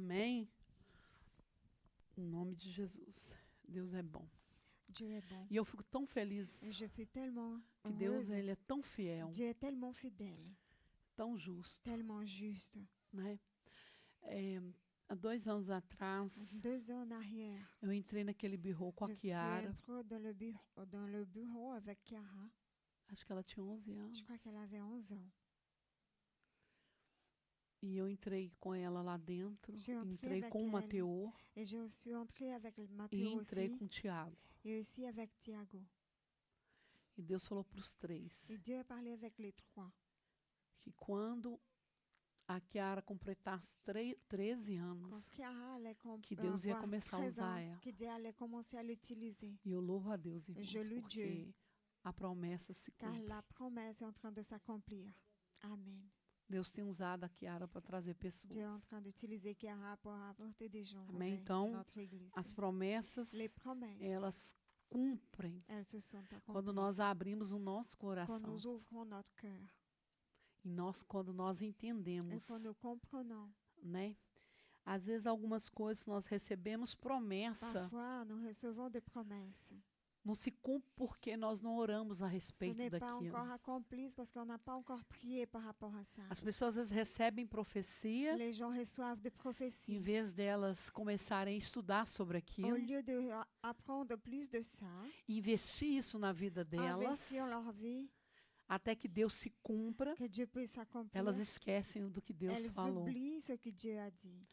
Amém? Em nome de Jesus. Deus é bom. Dieu est bon. E eu fico tão feliz Et je suis tellement que Deus heureuse. ele é tão fiel, Dieu est tellement fidèle, tão justo, tellement juste. né? Há 2 anos atrás, 2 ans en arrière, eu entrei naquele birro com a je suis Kiara. entrée dans le bureau avec Chiara. Acho que ela tinha 11 Je anos. crois qu'elle avait 11 ans. E eu entrei com ela lá dentro. Je suis entrée Entrei avec com o elle. Mateu Et je suis entrée avec e Mathieu entrei aussi. com o Tiago. Et aussi avec Thiago. E Deus falou para os 3 Et Dieu a parlé avec les 3. que quando a Kiara completasse 13 Quand anos, Chiara allait que Deus ia avoir começar a 13 usar ans, ela. que Dieu allait commencer à l'utiliser. E eu louvo a Deus, irmãos, Je loue porque Dieu. a promessa se Car cumpre. la promesse est en train de s'accomplir. Amen. Deus tem usado a Kiara para trazer pessoas. Dieu est en train d'utiliser Chiara pour apporter des gens Amém. vers Então, notre église. as promessas, Les promesses, elas cumprem elles se sont quando accomplies nós abrimos o nosso quand coração. nous ouvrons notre cœur Quando nós et entendemos, quand nous comprenons. né? Às vezes algumas coisas nós recebemos promessa, Parfois, nous recevons des promesses. não se cumpre porque nós não oramos a Ce respeito n'est pas daquilo. encore accompli parce qu'on n'a pas encore prié par rapport à ça. As pessoas às vezes recebem profecia, Les gens reçoivent des em prophéties. vez delas começarem a estudar sobre Au aquilo, lieu d'apprendre plus de ça, investir isso na vida delas, investir leur vie, até que Deus se cumpra, que Dieu puisse accomplir, elas esquecem do que Deus elles falou. oublient ce que Dieu a dit.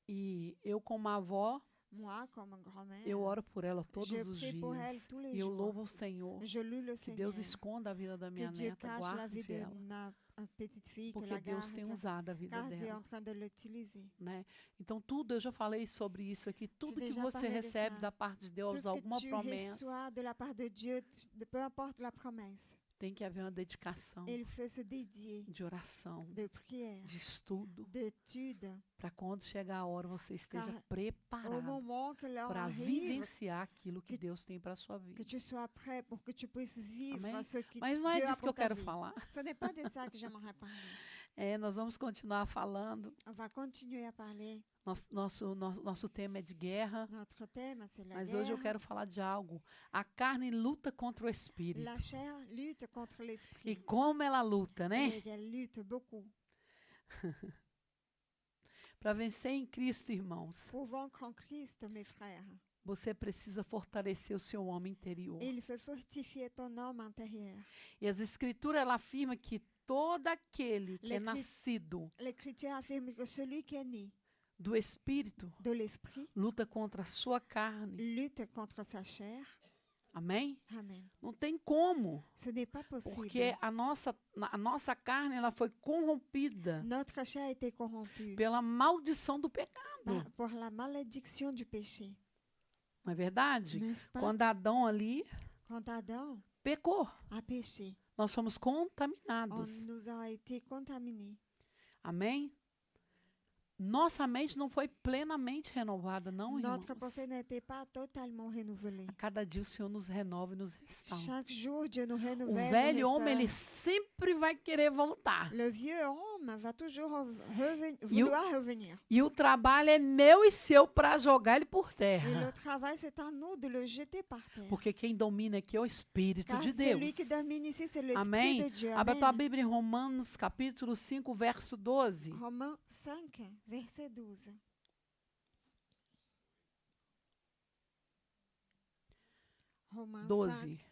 E eu, como avó, Moi, comme grand-mère, eu oro por ela todos je os prie pour elle dias. tous les E eu jours. louvo o Senhor. Je loue le Que Deus Seigneur. esconda a vida da minha Que Dieu neta, cache la vie guarde de ela. ma petite fille, que Porque la Deus tem garde, usado a vida car Dieu est dela, en train de l'utiliser. né? Então tudo, eu já falei sobre isso aqui, tudo que déjà você parlé de recebe ça. da parte de Tout Deus, ce que alguma tu promessa, reçois de la part de Dieu, peu importe la promesse, tem que haver uma dedicação il faut se dédier de oração, de prière, de estudo, d'étude, para quando chegar a hora você esteja Car au preparado moment que l'heure para arrive, vivenciar aquilo que que- Deus tem para a sua que vida. tu sois prêt pour que tu puisses vivre Amém? ce que Mas não é Dieu a disso que eu pour ta quero vie. falar. Ce n'est pas de ça que j'aimerais parler. Nós vamos continuar falando. On va continuer à parler. Nosso tema é de guerra. Notre thème, c'est la Mas guerre. hoje eu quero falar de algo. A carne luta contra o espírito. La chair lutte contre E l'esprit. como ela luta, né? Et elle lutte beaucoup. Para vencer em Cristo, irmãos, Pour vaincre en Christ, mes frères, você precisa fortalecer o seu homem interior. il faut fortifier ton homme intérieur. E as escrituras ela afirma que todo aquele que é L'Écrit- nascido L'Écriture affirme que celui qui est né do espírito de l'esprit luta contra a sua carne. lutte contre sa chair. Amém? Amen. Não tem como, Ce n'est pas possible. porque a nossa carne ela foi corrompida Notre chair a été corrompue pela maldição do pecado. pour la malédiction du péché. Não é verdade? N'est-ce pas? Quando Adão ali Quand Adam pecou, a péché, nós fomos on contaminados. nous a été contaminés. Amém? Nossa mente não foi plenamente renovada, não, irmãos. Notre pensée n'était pas totalement renouvelée. A cada dia o Senhor nos renova e nos restaura. Chaque jour, Dieu nous O renouvelle. velho nous homem, ele restaure. sempre vai querer voltar. Le vieux homme va toujours E o- vouloir revenir. E o trabalho é meu e seu para jogar ele por Et le terra. travail, c'est à nous de le jeter par terre. Porque quem domina aqui é o Espírito Car de celui Deus. qui domine ici, c'est l'Esprit Amém? de Dieu. Abra tua Amen. Bíblia em Romanos, capítulo 5, verso 12. Romains 5, verset 12. Romains 12. 5,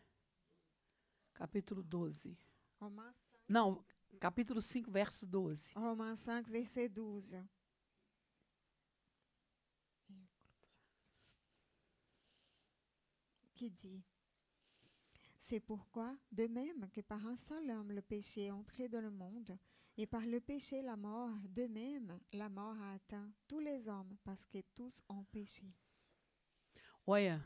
Capítulo 12. Romains 5, Não, capítulo 5, verso 12. Romains 5, verset 12. Qui dit: C'est pourquoi, de même que par un seul homme le péché est entré dans le monde, et par le péché la mort, de même la mort a atteint tous les hommes, parce que tous ont péché. Olha,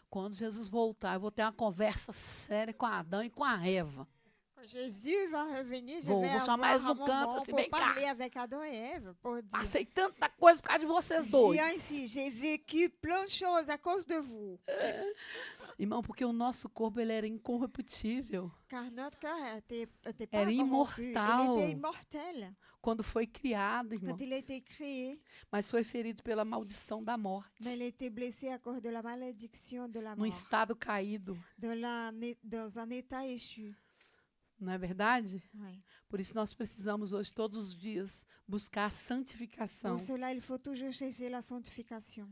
quando Jesus voltar, eu vou ter uma conversa séria com Adão e com a Eva. Quand Jésus va revenir, je Vou vais chamar avoir eles un no canto, moment assim, pour vem cá. parler avec Adam et Ève, pour dire: Passei tanta coisa por causa de vocês dois. viens ici, j'ai vécu plein de choses à cause de vous. Irmão, porque o nosso corpo ele era incorruptível. Car notre cœur était pas Era corrompu, imortal. il était immortel. quando foi criado, irmão, Quand il a été créé, mas foi ferido pela maldição da morte, mais il a été blessé à cause de la malédiction de la num mort, estado caído, dans un état échu. não é verdade? Ouais. Por isso nós precisamos hoje, todos os dias, buscar santificação. Pour cela, il faut toujours chercher la sanctification.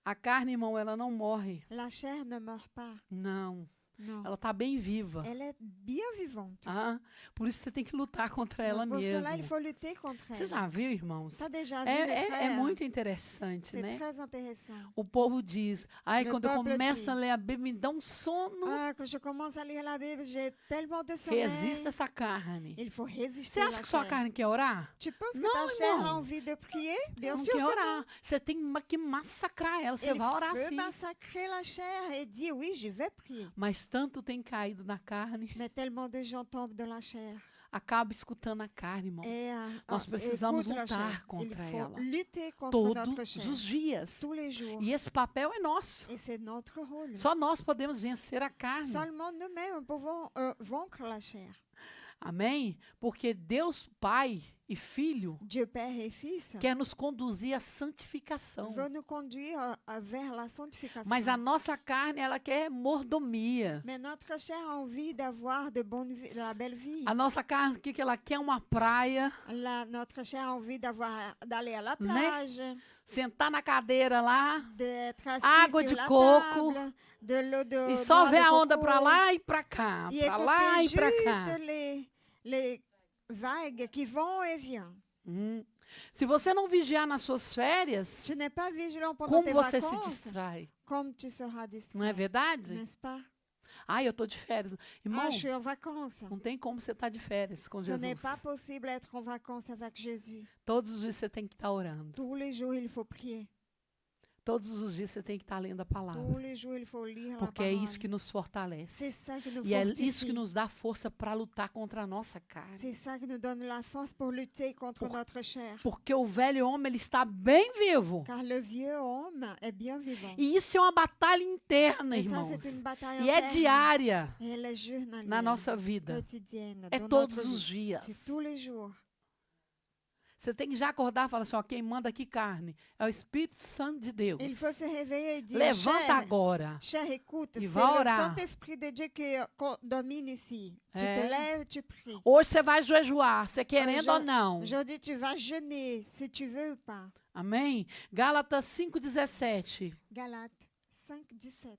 A carne, irmão, ela não morre. La chair ne meurt pas. Não. Non. Ela está bem viva. Elle est bien vivante. Ah, por isso você tem que lutar contra ela Pour cela, il mesmo. faut lutter contre Você elle. já viu, irmãos? T'as déjà vu, É, mes é frères? muito interessante, C'est né? très intéressant. O povo diz, ai, Le quando eu peuple começo dit, a ler a Bíblia, me dá um sono. Ah, quand je commence à lire la Bible, j'ai tellement de sommeil. Resista essa carne. Il faut Você résister acha la que sua chair. carne quer orar? Tu penses que Non, ta chair a irmão. envie de prier? Bien Não sûr quer que non. orar. Você tem que massacrar ela. Você Il vai orar veut sim. massacrer la chair et dire oui, je vais prier. Mas tanto tem caído na carne, Mais tellement de gens tombent dans la chair. acaba escutando a carne, irmão. Et, Nós precisamos écoute la lutar chair. contra Il faut ela. lutter contre notre Todos chair. os dias. Tous les jours. E esse papel é nosso. Et c'est notre rôle. Só nós podemos vencer a carne. Seulement nous-mêmes pouvons vaincre la chair. Amém? Porque Deus Pai e Filho Dieu Père et Fils quer nos conduzir à santificação. veut nous conduire vers la sanctification. Mas a nossa carne, ela quer mordomia. Mais notre chair a envie d'avoir de la belle vie. A nossa carne, o que ela quer? Uma praia, Notre chair a envie d'aller à la Né? plage, sentar na cadeira lá d'être assis Água sur de la coco, table, de l'eau de e só noix ver de a onda coco, pra lá e pra cá, e pra lá écouter e pra cá. juste les vagues qui vont et viennent. Se você não vigiar nas suas férias, Si tu n'es pas vigilant pendant como tes você se vacances, distrai? comme tu seras distrait, Não é verdade? n'est-ce pas? Ai, eu tô de férias. Irmão, Ah, je suis en vacances. não tem como você estar de férias com Ce n'est Jesus. pas possible d'être en vacances avec Jésus. Todos os dias você tem que estar orando. Tous les jours, il faut prier. Todos os dias você tem que estar lendo a Tous palavra. les jours, il faut lire la Porque é parole. isso que nos fortalece. C'est ça qui nous E é fortifie. isso que nos dá força para lutar contra a nossa carne. C'est ça qui nous donne la force pour lutter contre Pour- notre chair. Porque o velho homem ele está bem vivo. Car le vieux homme est bien vivant. E isso é uma batalha interna, Et ça, irmãos. c'est une bataille E é interne. diária Et elle est journalière, na nossa vida. quotidienne, É dans todos notre os vie. dias. C'est tous les jours. Você tem que já acordar e falar assim, ó, quem manda aqui carne é o Espírito Santo de Deus. Il faut se réveiller et dire, Levanta chair, agora. chair, écoute, E c'est vai le orar. Saint-Esprit de Dieu qui domine ici. Tu É. te lèves, tu pries. Hoje você vai jejuar, você querendo ou não. Aujourd'hui, tu vas jeûner, si tu veux ou pas. Amém? Gálatas 5:17. Galates 5, 17.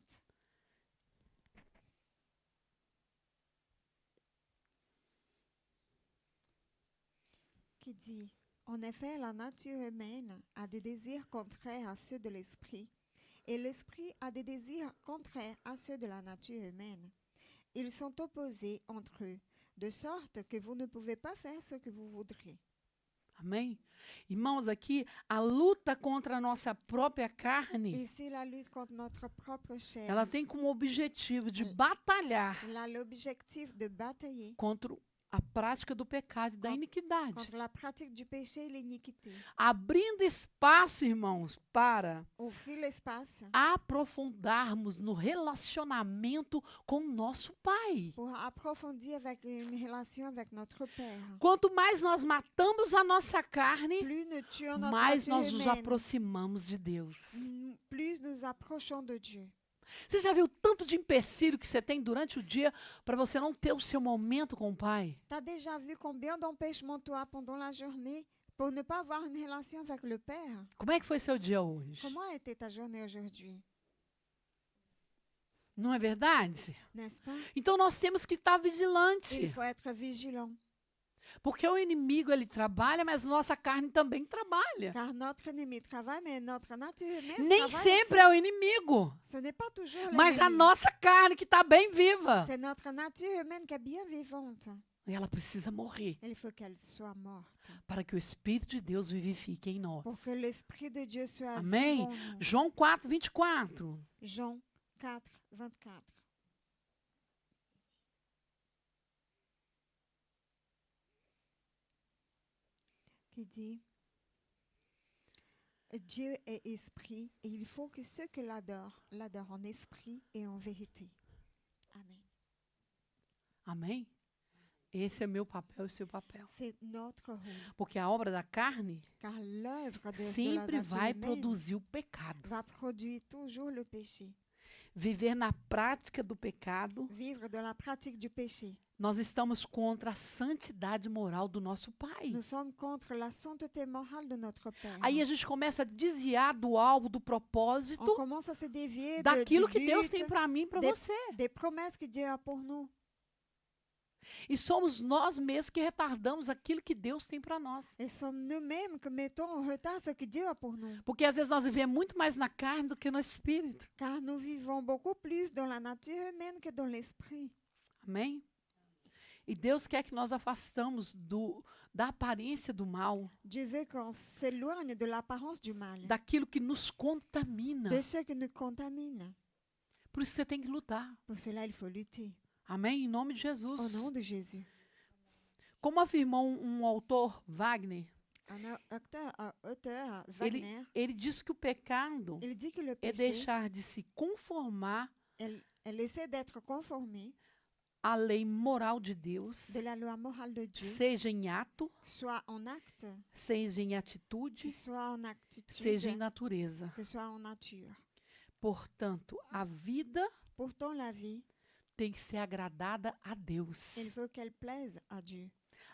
Qui dit, en effet, la nature humaine a des désirs contraires à ceux de l'esprit, et l'esprit a des désirs contraires à ceux de la nature humaine. Ils sont opposés entre eux, de sorte que vous ne pouvez pas faire ce que vous voudriez. Amém? Irmãos, aqui a luta contra a nossa própria carne, Ici, la lutte contre notre propre chair, ela tem como objetivo de batalhar elle a l'objectif de batailler contra a prática do pecado e da iniquidade. contre la pratique du péché et l'iniquité. Abrindo espaço, irmãos, para Ouvrir l'espace aprofundarmos no relacionamento com o nosso Pai. pour approfondir avec une relation avec notre Père. Quanto mais nós matamos a nossa carne, Plus nous tuons notre mais nós nature nos humaine, aproximamos de Deus. plus nous approchons de Dieu. Você já viu tanto de empecilho que você tem durante o dia para você não ter o seu momento com o Pai? Tu as déjà vu combien d'empêchements tu as pendant la journée pour ne pas avoir une relation avec le Père? Como é que foi seu dia hoje? Comment a été ta journée aujourd'hui? Não é verdade? N'est-ce pas? Então nós temos que estar vigilante. Il faut être vigilant. Porque o inimigo ele trabalha, mas nossa carne também trabalha. Car notre ennemi travaille, mais notre nature humaine Nem travaille sempre aussi. é o inimigo, Ce n'est pas toujours mas a l'ennemi. nossa carne que está bem viva. C'est notre nature humaine qui est bien vivante. E ela precisa morrer Il faut qu'elle soit morte para que o Espírito de Deus vivifique em nós. pour que l'Esprit de Dieu soit Amém? vivant en nous. João 4:24. Jean 4, 24. Qui dit, Dieu est esprit et il faut que ceux qui l'adorent en esprit et en vérité. Amen. Amém? Esse é meu papel e seu papel. C'est notre rôle. Porque a obra da carne Car l'œuvre de la sempre nature vai humaine produzir o pecado. va produire toujours le péché. Viver na prática do pecado, Vivre dans la pratique du péché. nós estamos contra a santidade moral do nosso Pai. Nous sommes contre la sainteté morale de notre Père. Aí a gente começa a desviar do alvo, do On propósito, commence à se dévier daquilo du que Deus but, tem para mim e para des- você. des promesses que Dieu a pour nous. E somos nós mesmos que retardamos aquilo que Deus tem para nós. Et sommes nous-mêmes que mettons en retard ce que Dieu a pour nous. Porque às vezes nós vivemos muito mais na carne do que no espírito. Car nous vivons beaucoup plus dans la nature humaine que dans l'esprit. Amém? E Deus quer que nós afastamos da aparência do mal, Dieu veut qu'on s'éloigne de l'apparence du mal, daquilo que nos contamina. de ce que nous contamine. Por isso você tem que lutar. Pour cela, il faut lutter. Amém? Em nome de Au Jesus. nom de Jésus. Como afirmou um autor, Wagner, Un auteur, Wagner, ele diz que o pecado il dit que le é péché deixar de se conformar elle essaie d'être conformée à lei moral de Deus, de la loi morale de Dieu, seja em ato, que soit en acte, seja em que atitude, soit en attitude, seja em natureza. que soit en nature. Portanto, a vida Pourtant, la vie, tem que ser agradada a Deus, il faut qu'elle plaise à Dieu.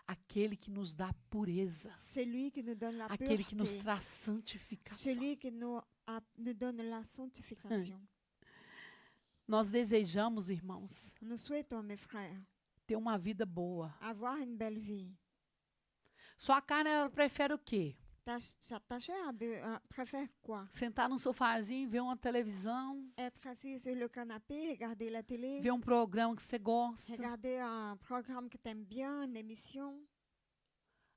aquele que nos dá pureza, C'est lui qui nous donne la aquele que nos pureté, traz santificação. celui qui nous donne la sanctification. Nós desejamos, irmãos, Nous souhaitons, mes frères, ter uma vida boa. avoir une belle vie. Sua carne, ela prefere o quê? Ta chair préfère quoi? Sentar num sofazinho, ver uma televisão, Être assis sur le canapé, regarder la télé, ver um programa que você gosta. regarder un programme que tu aimes bien, une émission.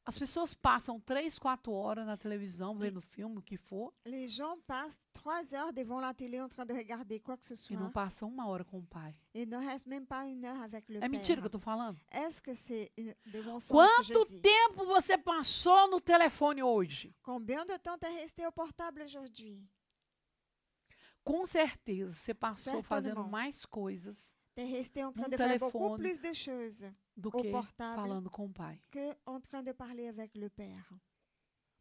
As pessoas passam 3, 4 horas na televisão, vendo filme, o que for, Les gens passent 3 heures devant la télé en train de regarder quoi que ce e não soit passam 1 hora com o pai. et ne restent même pas 1 heure avec le É Père. mentira que eu tô falando? Est-ce que c'est des mensonges que Quanto je dis? tempo você passou no telefone hoje? Combien de temps t'es resté au portable aujourd'hui? Com certeza, você passou fazendo Certainement. mais coisas T'es resté en train Mon de faire beaucoup téléphone. plus de choses do Au que portable. falando com o pai. que en train de parler avec le Père.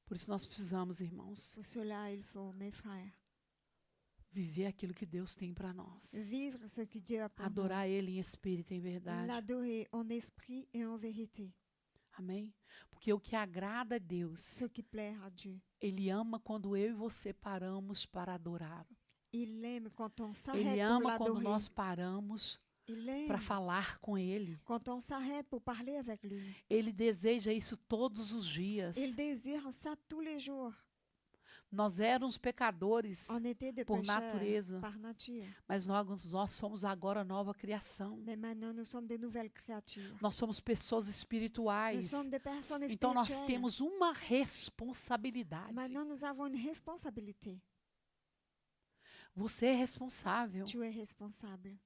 Por isso nós precisamos, irmãos, Pour cela, il faut, mes frères, viver aquilo que Deus tem para nós. vivre ce que Dieu a pour nous. Adorar Ele em espírito e em verdade. L'adorer en esprit et en vérité. Amém? Porque o que agrada a Deus, Ce qui plaît à Dieu. Ele ama quando eu e você paramos para adorar. Il aime quand on Ele s'arrête pour ama quando l'adorer. nós paramos Il aime para falar com Ele. quand on s'arrête pour parler avec lui. Ele deseja isso todos os dias. Il désire ça tous les jours. Nós éramos pecadores, On était des por pécheurs natureza, par nature. mas nós somos agora nova criação. Mais maintenant, nous sommes de nouvelles créatures. Nós somos pessoas Nous espirituais. sommes des personnes Então nós spirituelles. temos uma responsabilidade. Maintenant, nous avons une responsabilité. Você é responsável. Tu es responsable.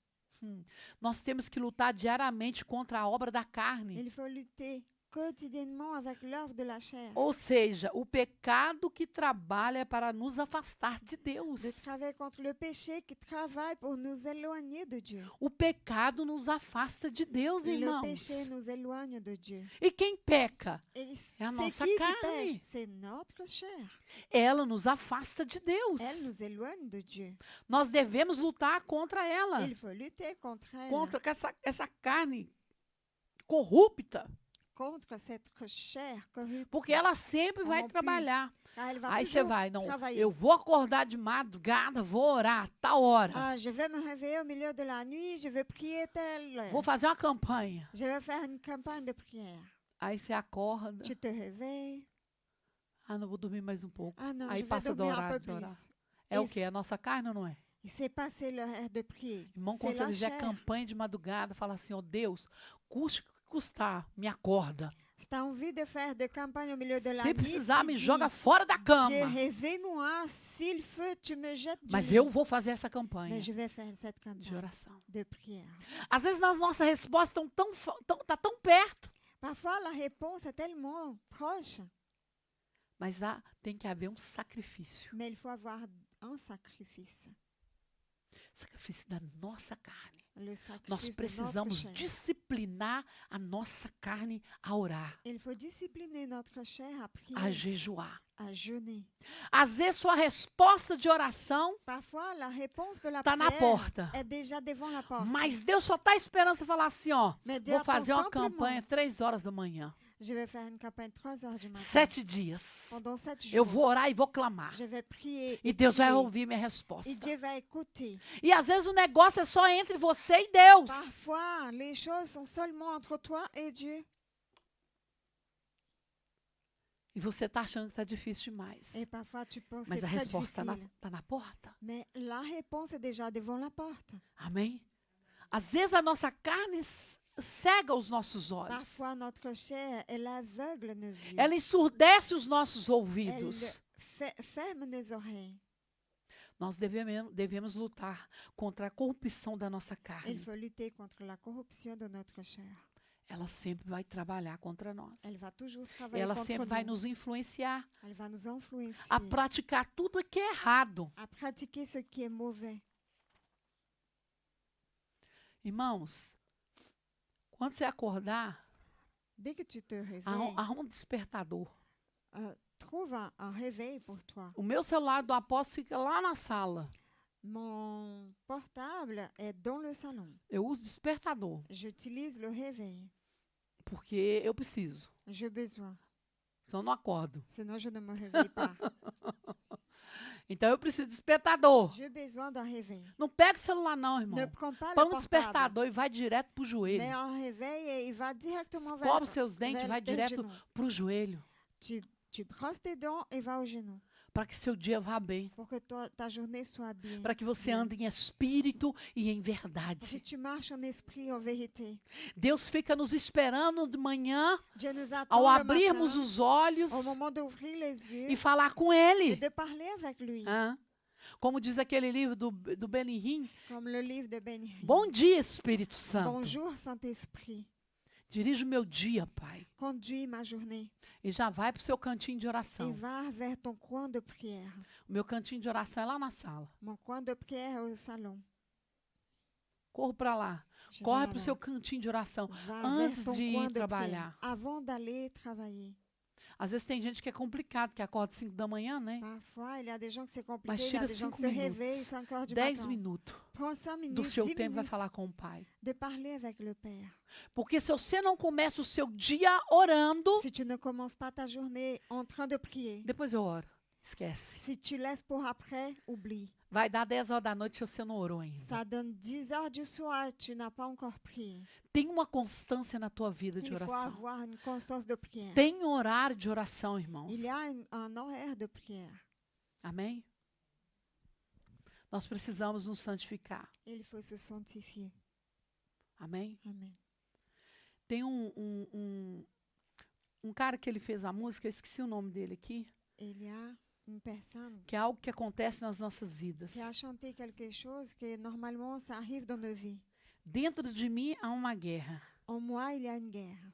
Nós temos que lutar diariamente contra a obra da carne. Il faut lutter quotidiennement avec l'œuvre de la chair. Ou seja, o pecado que trabalha para nos afastar de De Deus. travailler contre le péché qui travaille pour nous éloigner de Dieu. O pecado nos afasta de Deus, Le irmãos. péché nous éloigne de Dieu. E quem peca? Et É a c'est nossa qui carne. pêche? C'est notre chair. Ela nos afasta de Deus. Elle nous éloigne de Dieu. Nós devemos lutar contra ela. Il faut lutter contre elle, Contra essa carne corrupta. contre cette chair corrupte. Porque ela sempre vai Corrompida. trabalhar. Ah, elle va Aí você toujours vai, não, travailler. eu vou acordar de madrugada, vou orar, tal hora. Ah, je vais me réveiller au milieu de la nuit, je vais prier telle heure. Vou fazer uma campanha. Je vais faire une campagne de prière. Aí você acorda. Tu te réveilles. Ah, não vou dormir mais um pouco. Ah non, Aí je vais passa do dormir un horário peu de orar. plus. É o Esse- quê? A nossa carne ou não é? Il s'est passé l'heure de prier. Irmão, C'est quando você la fizer chair. campanha de madrugada, fala assim, ó Deus, custe o que custar, me acorda. Si tu as envie de faire des campagnes au milieu de la Se nuit, precisar, tu me dis, joga fora da cama. Dieu, réveille-moi. S'il faut, tu me jettes du Mas lit. eu vou fazer essa campanha Mais je vais faire cette de campagne oração. de prière. Às vezes as nossas respostas tá tão perto. Parfois, la réponse est tellement proche, Mas tem que haver um sacrifício. mais il faut avoir un sacrifice. Sacrifício da nossa carne. Le Nós sacrifice de notre precisamos chair. disciplinar a nossa carne a orar, Il faut discipliner notre chair à a prier, jejuar. à jeûner. Às vezes sua resposta de oração Parfois, la réponse de la está na prière porta. est déjà devant la porte. Mas Deus só está esperando você falar assim, ó. Mais Dieu Vou fazer uma attend simplement. campanha 3 horas da manhã. Je vais faire une campagne 3 heures du matin. 7 dias. Pendant 7 Eu jours, vou orar e vou clamar. je vais prier E et Deus vai prier. ouvir minha resposta. Et Dieu va écouter. E às vezes o negócio é só entre você e Deus. Parfois, les choses sont seulement entre toi et Dieu. E você está achando que está difícil demais. Et parfois, tu penses que Mas c'est a très resposta difficile. está na porta. Mais la réponse est déjà devant la porte. Amém? Às vezes a nossa carne cega os nossos olhos. Parfois, notre chair, elle aveugle nos yeux. Ela ensurdece os nossos Elle ouvidos. ferme nos oreilles. Nós devemos lutar contra a corrupção da nossa Il carne. faut lutter contre la corruption de notre chair. Ela sempre vai trabalhar contra nós. Elle va toujours travailler Ela contre sempre vai nous. nos influenciar Elle va nous influencer a praticar tudo que é errado. à pratiquer ce qui est mauvais. Irmãos, quando você acordar, Dès que tu te réveilles, arruma um despertador. trouve un réveil pour toi. O meu celular do apóstolo fica lá na sala. Mon portable est dans le salon. Eu uso despertador, J'utilise le réveil. porque eu preciso. J'ai besoin. Senão eu não acordo. Sinon, je ne me réveille pas. Então eu preciso de despertador. J'ai besoin d'un réveil. Não pega o celular não, Ne irmão. prends pas Põe le um portable. despertador e vai direto pro joelho. Mais un réveil et il va directement Escova os seus dentes e vers vai tes direto genoux. pro joelho. Tu brosses tes dents et va au genou Para que seu dia vá bem. pour que ta journée soit bien. Para que você bien. ande em espírito e em Pour que verdade. tu marches en esprit, en vérité. Deus fica nos esperando de manhã, Dieu nous attend ao le abrirmos matin, os olhos au moment d'ouvrir les yeux e falar com et Ele. de parler avec lui. Hã? Como diz aquele livro do Benihim. Comme le livre de Ben Hinn. Bom dia, Espírito Santo. Bonjour Saint-Esprit, Dirige o meu dia, Pai. conduis ma journée E já vai pro seu cantinho de et oração. va vers ton coin de prière. O meu cantinho de oração é lá na sala. Mon coin de prière est au salon. Corro para lá. Je vais Corre là-bas. pro seu cantinho de oração. Va antes vers ton de ir coin de trabalhar. prière avant d'aller travailler. Às vezes tem gente que é complicado, que acorda 5 da manhã, né? Parfois, il y a des gens que c'est Mas compliqué, il y tira a des gens qui 5 se réveillent minutos, 5 heures du 10 matin. minutos Prends 5 do minutes, seu 10 tempo vai minutes falar com o Pai. de parler avec le Père. Porque se você não começa o seu dia orando, Si tu ne commences pas ta journée en train de prier, depois eu oro. Esquece. si tu laisses pour après, oublie. Vai dar 10 horas da noite se você não orou ainda. Ça donne 10 heures du soir, tu n'as pas encore prié. Tem uma constância na tua vida de Il faut oração. avoir une constance de prière. Tem um horário de oração, irmãos. Il y a un horaire de prière. Amém? Nós precisamos nos santificar. Il faut se sanctifier. Amém? Amen. Tem um cara que ele fez a música, eu esqueci o nome dele aqui, Il y a une personne que é algo que acontece nas nossas vidas. qui a chanté quelque chose que normalement ça arrive dans nos vies. Dentro de mim há uma guerra. En moi, il y a une guerre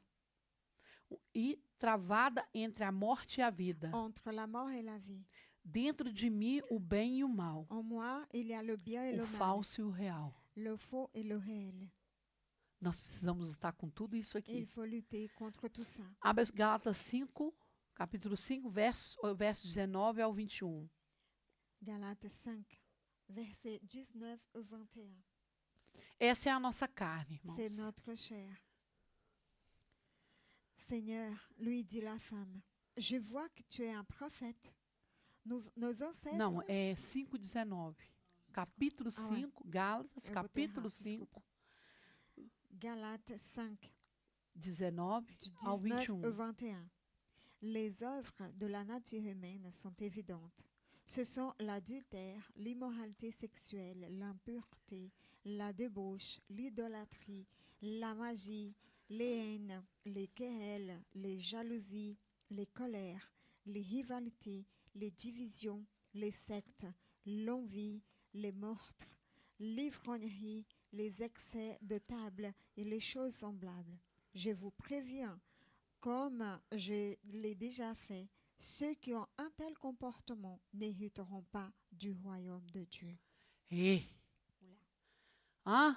E travada entre a morte e a vida. entre la mort et la vie. Dentro de mim o bem e o mal. En moi, il y a le bien et O le mal, falso e o real. le faux et le réel. Nós precisamos lutar com tudo isso Et il aqui. faut lutter contre tout ça. Abre Gálatas 5, capítulo 5, verso 19 ao 21. Galates 5, versets 19 au 21. Essa é a nossa carne, irmãos. C'est notre chair. Seigneur, lui dit la femme, je vois que tu es un prophète. Nos ancêtres... Não, é 5:19. Capítulo Ah, ouais. 5, Gálatas, Eu botei capítulo errado, 5, desculpa. Galates 5, 19 du ao 19 au 21. 21. Les œuvres de la nature humaine sont évidentes. Ce sont l'adultère, l'immoralité sexuelle, l'impureté, la débauche, l'idolâtrie, la magie, les haines, les querelles, les jalousies, les colères, les rivalités, les divisions, les sectes, l'envie, les meurtres, l'ivrognerie, les excès de table et les choses semblables. Je vous préviens, comme je l'ai déjà fait, ceux qui ont un tel comportement n'hériteront pas du royaume de Dieu. E Hã?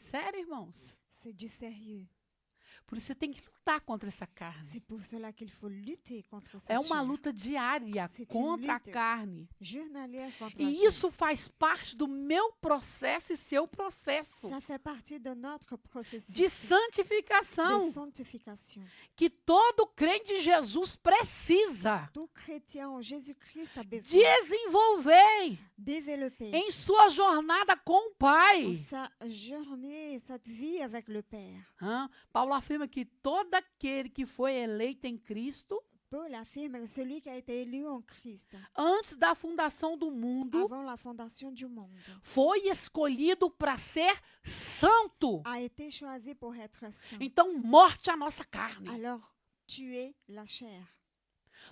Sério, irmãos? C'est du sérieux. Por isso você tem que lutar contra essa carne. C'est pour cela qu'il faut lutter contre É cette uma chair. luta diária C'est une contra a lutte carne. Journalière contre la E chair. isso faz parte do meu processo e seu processo Ça fait partie de notre processus de de santificação sanctification. que todo crente de Jesus precisa Tout chrétien en Jésus-Christ a besoin desenvolver développer em sua jornada com o Pai. sa journée, cette vie avec le Père. Hã? Paulo afirma que todo aquele que foi eleito em Cristo, Paul affirme que celui qui a été élu en Christ antes da fundação do mundo, avant la fondation du monde foi escolhido para ser santo. a été choisi pour être saint. Então, morte à nossa carne. Alors, tuer la chair.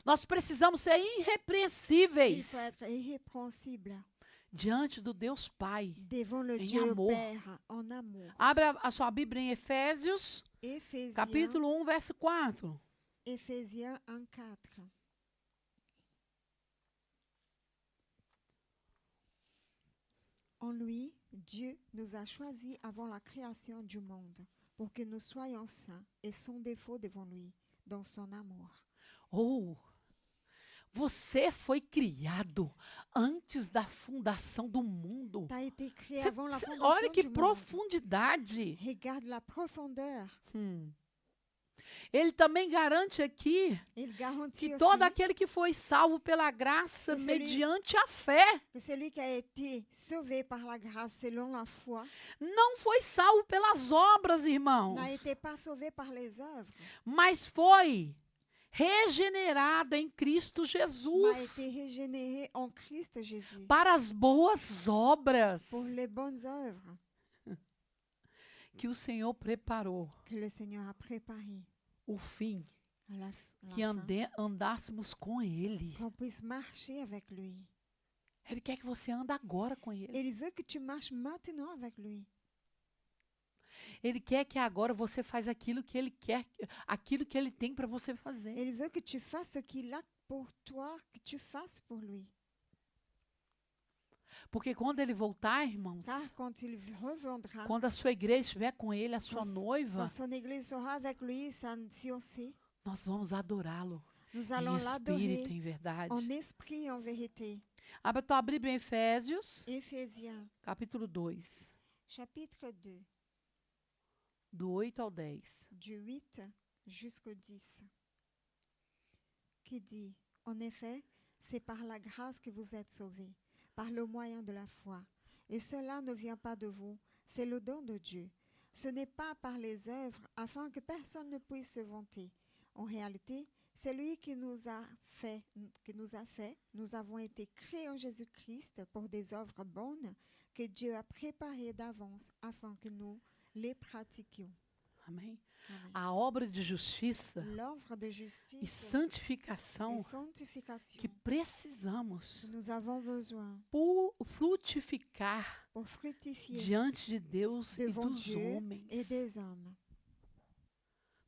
Nós precisamos ser Il irrepreensíveis faut être irrépréhensible diante do Deus Pai. devant le Em Dieu amor. Père en amour. Abra a sua Bíblia em Efésios, Éphésiens, capítulo 1, verso 4. Éphésiens 1:4. En lui, Dieu nous a choisis avant la création du monde pour que nous soyons saints et sans défaut devant lui, dans son amour. Oh, você foi criado antes da fundação do mundo. Tu as été créé Cê- avant la cê- fondation olha que du monde. profundidade. Regarde la profondeur. Ele também garante aqui Il garantit que aussi todo aquele que foi salvo pela graça Que celui- mediante a fé que celui qui a été sauvé par la grâce selon la foi não foi salvo pelas obras, irmãos, n'a été pas sauvé par les œuvres, mas foi regenerado em Cristo mais a Jesus été régénéré en Christ Jésus para as boas obras pour les bonnes œuvres que o Senhor preparou, que le Seigneur a préparées o fim, à la que fin, andássemos com Ele. qu'on puisse marcher avec lui. Ele quer que você ande agora com Ele. Il veut que tu marches maintenant avec lui. Ele quer que agora você faz aquilo que Ele quer, aquilo que Ele tem para você fazer. Il veut que tu fasses ce qu'il a pour toi, que tu fasses pour lui. Porque quando Ele voltar, irmãos, Car quand il reviendra, quando a sua igreja estiver com Ele, a sua Quand- noiva, quand son église sera avec lui, sa fiancée, nós vamos adorá-lo nous em allons espírito, l'adorer em verdade. en esprit et en vérité. Abra tua Bíblia em Efésios, Éphésiens, capítulo 2, chapitre 2, do 8 ao 10. du 8 jusqu'au 10, qui dit, en effet, c'est par la grâce que vous êtes sauvés, par le moyen de la foi. Et cela ne vient pas de vous, c'est le don de Dieu. Ce n'est pas par les œuvres, afin que personne ne puisse se vanter. En réalité, c'est lui qui nous a fait, nous avons été créés en Jésus-Christ pour des œuvres bonnes que Dieu a préparées d'avance afin que nous les pratiquions. Amém? Amen. A obra de justiça L'œuvre de e justice santificação et sanctification que precisamos que nous avons besoin frutificar pour fructifier diante de Deus e devant dos Dieu et homens. des hommes.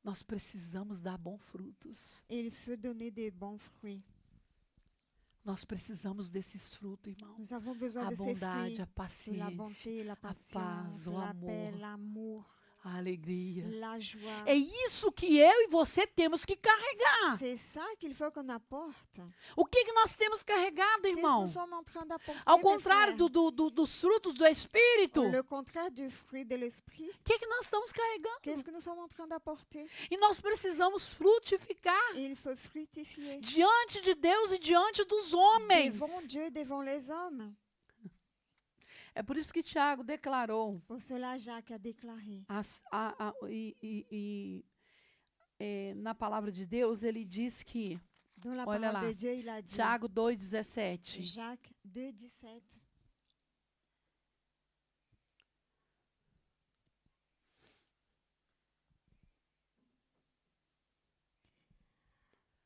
Nós precisamos dar bons frutos. Et il faut donner des bons fruits. Nós precisamos desses frutos, irmãos. Nous avons besoin A de ces bondade, fruits, a de la paciência, bonté, la paz, patience, o la amor. paix, l'amour, a alegria. la joie. É isso que eu e você temos que carregar. C'est ça qu'il faut qu'on apporte. O que nós temos carregado, Qu'est-ce que irmão? nous sommes en train d'apporter, Ao mes contrário frères? dos frutos do Espírito, Le contraire du fruit de l'esprit. o que nós estamos carregando? Qu'est-ce que nous sommes en train d'apporter? E nós precisamos frutificar Et il faut fructifier diante de Deus e diante dos homens. devant Dieu, devant les hommes. É por isso que Tiago declarou, Pour cela, Jacques a déclaré. Na palavra de Deus, ele diz que, Dans la olha parole lá, de Dieu, il a dit, Tiago 2,17, Jacques 2,17.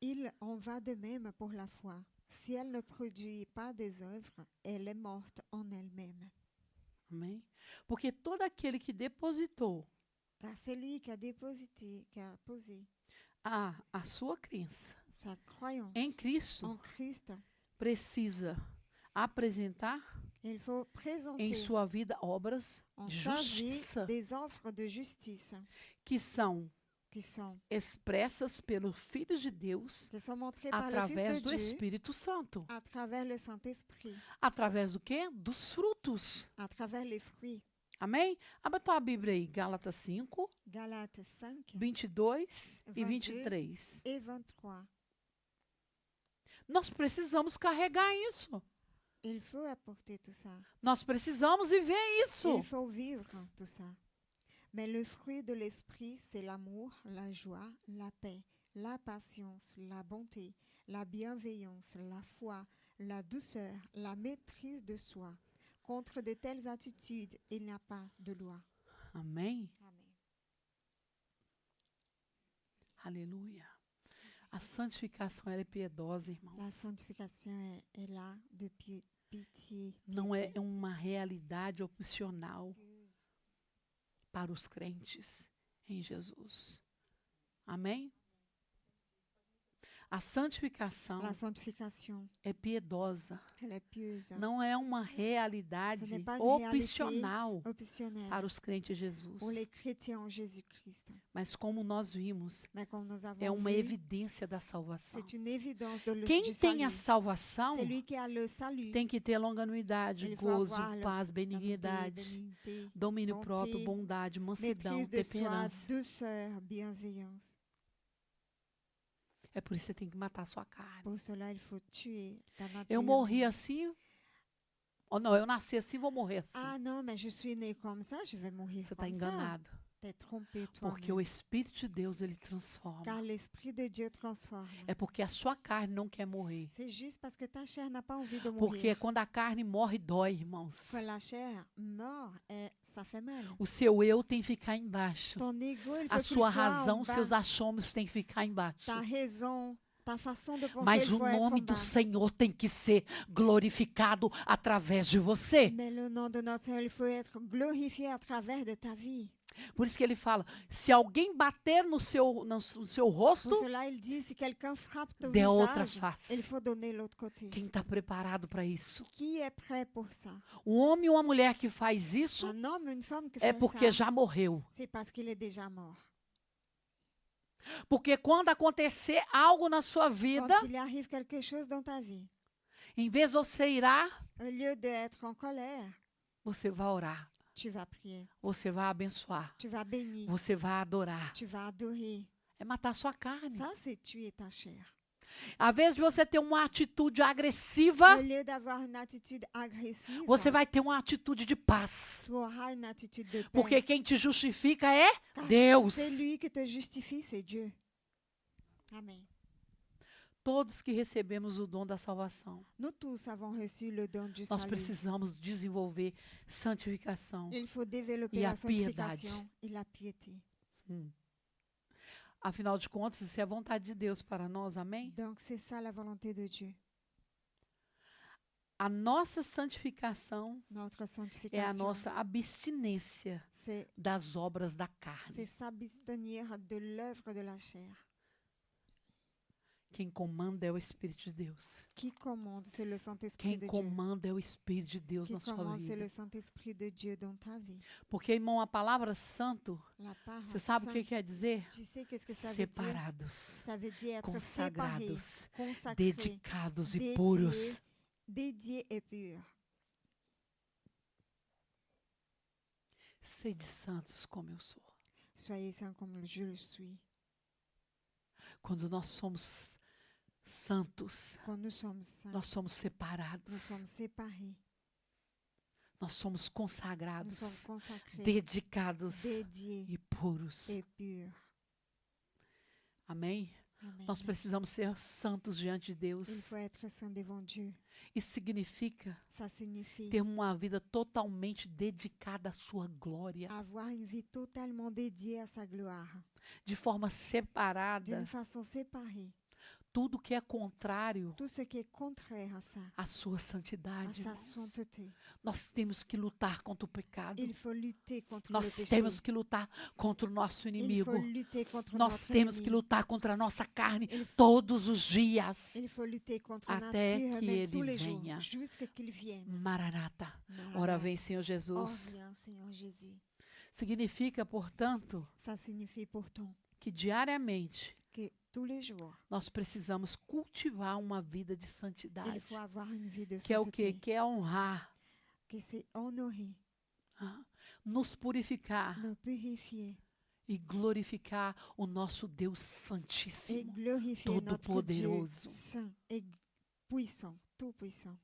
Il en va de même pour la foi. Si elle ne produit pas des œuvres, elle est morte en elle-même. amém? Porque todo aquele que depositou Car c'est lui qui a déposité, qui a posé a sua crença sa croyance em Cristo en Christ precisa apresentar Il faut em présenter sua vida obras en de sa vie justiça des offres de justice que são qui sont expressas pelos filhos de Deus montrées par le Fils de através do Dieu Espírito Santo. à travers le Saint-Esprit, Através do quê? Dos frutos. à travers les fruits. Amém? Abra tua Bíblia aí, Gálatas 5, Galates 5 22 e 22 23. et 23. Nós precisamos carregar isso. Il faut apporter tout ça. Nós precisamos viver isso. Il faut vivre tout ça. Mais le fruit de l'esprit, c'est l'amour, la joie, la paix, la patience, la bonté, la bienveillance, la foi, la douceur, la maîtrise de soi. Contre de telles attitudes, il n'y a pas de loi. Amém? Amen. Aleluia. A santificação ela é piedosa, irmão. La sanctification est là de pitié. Não é piété. uma realidade opcional para os crentes em Jesus. Amém? A santificação La sanctification, é piedosa. elle est pieuse, Não é uma realidade Ce n'est pas une opcional optionnelle para os crentes de Jesus. pour les chrétiens en Jésus-Christ. Mas como nós vimos, Mais comme nous avons é uma vu, evidência da salvação. c'est une évidence de Quem du tem a salut. salvação Celui qui a le salut, tem que ter longanimidade, Ele vai gozo, avoir paz, la bonté, benignidade, bénignité, domínio bonté, próprio, bondade, mansidão, maîtrise de soi, temperança. douceur, bienveillance. É por isso que você tem que matar a sua carne. Pour cela, il faut tuer ta nature. Eu morri assim, ou não, eu nasci assim, vou morrer assim. Ah non, mais je suis né comme ça, je vais mourir Você está comme ça. enganado. T'es trompé Porque toi-même. o Espírito de Deus, ele transforma. Car l'Esprit de Dieu transforme. É porque a sua carne não quer morrer. C'est juste parce que ta chair n'a pas envie de Porque mourir. quando a carne morre, dói, irmãos. Quand la chair meurt, ça fait mal. O seu eu tem que ficar embaixo. Ton ego, il faut A que tu sua le sois en razão, bas. seus achômetros têm que ficar embaixo. Ta raison, ta façon de penser, Mas il o faut être en nome do bas. Senhor tem que ser glorificado através de você. Mais le nom de notre Seigneur, il faut être glorifié à travers de ta vie. Por isso que ele fala, se alguém bater no seu rosto, Pour cela, il dit, si quelqu'un frappe ton dê a outra visage, face. il faut donner l'autre côté. Quem está preparado para isso? Qui est prêt pour ça? Um homem ou uma mulher que faz isso Un homme, une femme qui é fait porque ça, já morreu. c'est parce qu'il est déjà mort. Porque quando acontecer algo na sua vida, Quand il arrive quelque chose dans ta vie, em vez de você irar, au lieu d'être en colère, você vai orar, tu vas prier, você vai abençoar, tu vas bénir, você vai adorar. tu vas adorer. É matar sua carne. Ça, c'est tuer ta chair. Ao invés de você ter uma atitude agressiva, Au lieu d'avoir une attitude agressive, você vai ter uma atitude de paz. tu auras une attitude de paix. Porque quem te justifica é Car Deus. c'est lui qui te justifie, c'est Dieu. Amen. Todos que recebemos o dom da salvação, Nous tous avons reçu le don du nós salut. precisamos desenvolver santificação. Il faut développer E a la sanctification et la piété. Afinal de contas, isso é a vontade de Deus para nós, amém? Donc, c'est ça la volonté de Dieu. A nossa santificação Notre é a sanctification, nossa abstinência c'est das obras da carne. s'abstenir de l'œuvre de la chair. Quem comanda é o Espírito de Deus. Qui commande, c'est le Saint-Esprit Quem de Dieu. comanda é o Espírito de Deus Qui na sua commande, c'est vida. le Saint-Esprit de Dieu dans ta vie. Porque, irmão, a palavra santo, La parole você sabe o que sainte, quer dizer? tu sais qu'est-ce que ça veut dire? Separados, Ça veut dire être séparé, consagrados, consacré, dedicados e dédié, puros. dédié et pur. Sede santos como eu sou. Soyez saints comme je le suis. Quando nós somos santos, Quand nous sommes saints, nós somos nous separados, sommes séparés, nós somos nous consagrados, sommes consacrés, dedicados dédiés e puros. et purs. Amém? Amen. Nós precisamos ser santos diante de Il Deus. faut être saint devant Dieu. Isso significa Ça signifie ter uma vida totalmente dedicada à sua glória, avoir une vie totalement dédiée à sa gloire, de forma separada, d'une façon séparée, tudo que é contrário tout ce qui est contraire à ça, à sua à santidade. sa Irmãos. sainteté. Nós temos que lutar contra o pecado. Il faut lutter contre Nós le péché. temos que lutar contra o nosso Il inimigo. faut lutter contre Nós notre temos que ennemi. lutar contra a nossa carne Il- todos os dias. Il faut lutter contre Até nature, que mais ele tous les jours, venha. jusqu'à qu'il vienne. Maranata. Maranatha. Ora vem, Senhor Oh, Jesus. viens, Seigneur Jésus. Significa, portanto, Ça signifie pourtant que diariamente que tous les jours, nós precisamos cultivar uma vida de il santidade. faut avoir une vie de Que é o quê? sainteté, Que é honrar, que c'est honorer, nos purificar nous purifier e glorificar o nosso Deus et Santíssimo, glorifier notre Dieu Todo-Poderoso. saint et puissant, tout puissant.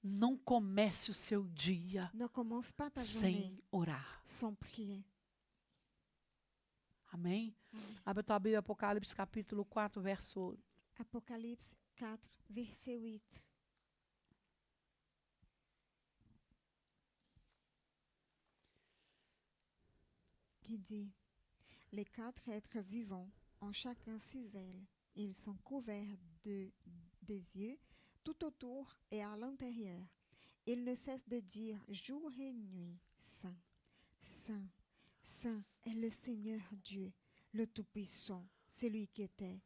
Não comece o seu dia Ne commence pas ta journée sem orar. sans prier. Amém? Amém. Abre a tua Bíblia, Apocalipse capítulo 4, verso 8. Apocalypse 4, verset 8. Qui dit, les 4 êtres vivants ont chacun 6 ailes. Ils sont couverts des yeux tout autour et à l'intérieur. Ils ne cessent de dire jour et nuit, Saint, Saint, Saint est le Seigneur Dieu, le Tout-Puissant, celui qui était,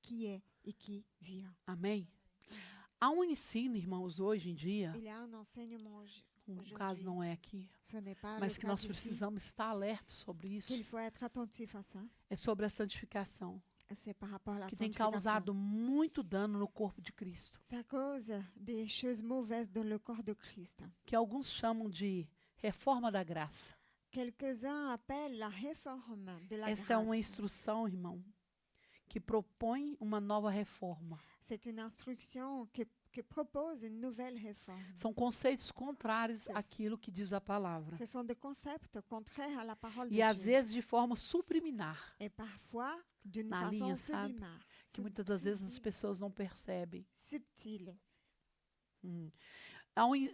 qui est et qui vient. Amém? Há um ensino, irmãos, hoje em dia, Il y a un enseignement no aujourd'hui. caso não é aqui, Ce n'est pas mas le que cas nós d'ici, precisamos estar alertos sobre isso, qu'il faut être attentif à ça. é sobre a santificação, C'est par rapport à la que tem sanctification. causado muito dano no corpo de Cristo, Ça cause des choses mauvaises dans le corps de Christ. que alguns chamam de reforma da graça. Quelques-uns appellent la réforme de la Esta é uma grâce. instrução, irmão, que propõe uma nova reforma. C'est une instruction que propose une nouvelle réforme. São conceitos contrários Sim. àquilo que diz a palavra. Ce sont des concepts contraires à la parole de E às Dieu. vezes de forma subliminar, Et parfois d'une Na façon linha, sabe? sublimaire, que muitas das vezes as pessoas não percebem. subtile.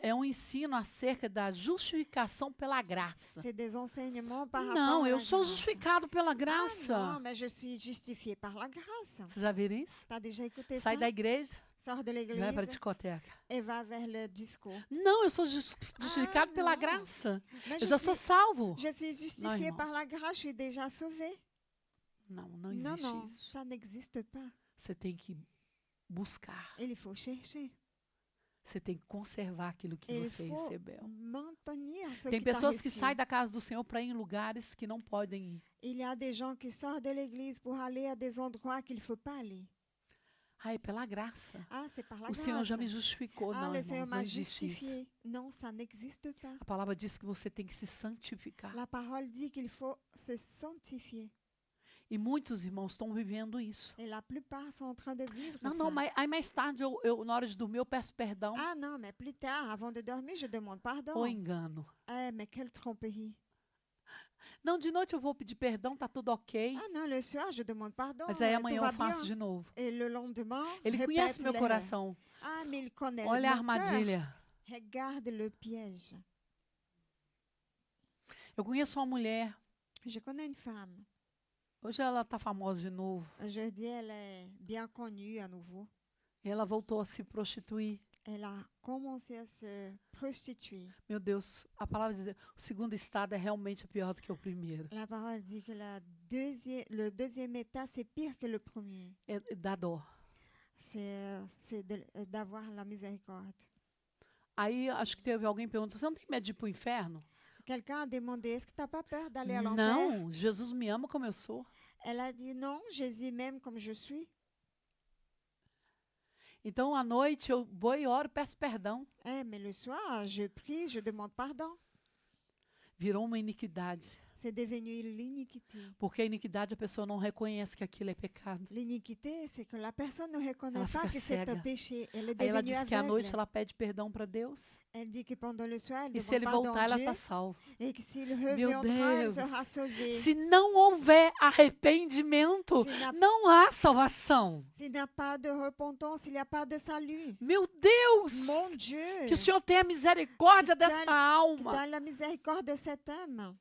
É um ensino acerca da justificação pela graça. C'est des enseignements par rapport Não, à eu la sou grâce. justificado pela Ah graça. non, mais je suis justifié par la grâce. Vocês já viram isso? T'as déjà écouté Sai ça? da igreja Sors de e vai para a l'église discoteca. et va vers le disco. Não, eu sou justificado pela não. graça. Mais Eu já sou salvo. je suis justifié irmão. par la grâce, je suis déjà sauvé. Não, não Non, existe non, isso. ça n'existe pas. Você tem que buscar. Il faut chercher. Você tem que conservar aquilo que Il você faut recebeu. maintenir ce Tem que tu as pessoas que reçu. saem da casa do Senhor para ir em lugares que não podem ir. Il y a des gens qui sortent de l'église pour aller à des endroits qu'il ne faut pas aller. Ah, é pela graça. Ah, c'est par la O Senhor grâce. já me justificou. Ah, Não, le Seigneur irmãos, não m'a existe isso. justifié. Non, ça n'existe pas. A palavra diz que você tem que se santificar. La parole dit qu'il faut se sanctifier. E muitos irmãos estão vivendo isso. Et la plupart sont en train de vivre Não, ça. não, mas aí mais tarde, na hora de dormir, eu peço perdão Ah non, mais plus tard, avant de dormir, je demande pardon. ou engano. Eh, mais quelle tromperie. Não, de noite eu vou pedir perdão, tá tudo ok. Ah non, le soir, je demande pardon. Mas aí tout amanhã va eu faço bien. de novo. Et le lendemain, Ele répète conhece meu les- coração. Ah, mais il connaît Olha a mon cœur. armadilha. Regarde le piège. Eu conheço uma mulher. Je connais une femme. Hoje ela está famosa de novo. Aujourd'hui, elle est bien connue à nouveau. E ela voltou a se prostituir. Elle a commencé à se prostituer. Meu Deus, a palavra diz, o segundo estado é realmente pior do que o primeiro. La parole dit que le deuxième état, c'est pire que le premier. É dá dó. C'est d'avoir la miséricorde. Aí acho que teve alguém que perguntou, você não tem medo de ir para o inferno? Quelqu'un a demandé, est-ce que tu n'as pas peur d'aller à l'enfer? Não, Jesus me ama como eu sou. Elle a dit, non, Jésus m'aime comme je suis. Então, à noite, eu vou e oro, peço perdão. Eh, mais le soir, je prie, je demande pardon. Virou uma iniquidade. C'est devenu l'iniquité. Porque a iniquidade, a pessoa não reconhece que aquilo é pecado. L'iniquité, c'est que la personne ne reconnaît Elle pas fica que c'est un cega. péché. Elle est Aí ela devenue diz que à noite aveugle. ela pede perdão para Deus. Elle dit que pendant le soir, elle E se demande ele pardon voltar, à ela Dieu. está salva. Et que s'il Meu reviendra, elle Deus. sera sauvée. Se não houver arrependimento, não há salvação. S'il n'y a pas de repentance, il n'y a pas de salut. Meu Deus! Mon Dieu, Que o Senhor tenha misericórdia Que tu dessa que alma. dans la miséricorde de cet homme,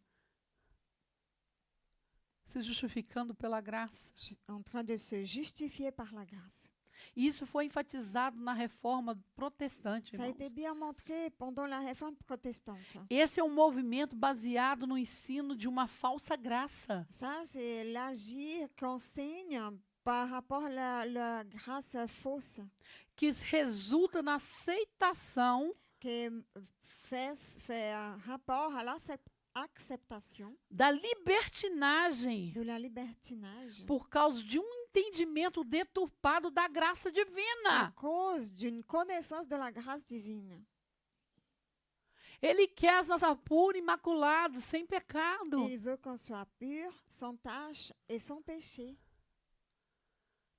se justificando pela graça. en train de se justifier par la grâce. E isso foi enfatizado na reforma protestante, Ça a été irmãos. bien montré pendant la réforme protestante. Esse é um movimento baseado no ensino de uma falsa graça. Ça, c'est l'agir qu'enseigne par rapport à la grâce fausse, Que resulta na aceitação qui fait un rapport à l'acceptation da libertinagem de la libertinage por causa de um entendimento deturpado da graça à divina. cause d'une connaissance de la grâce divine. Ele quer as nossas puras, imaculadas, sem pecado. Il veut qu'on soit pur, sans tache et sans péché.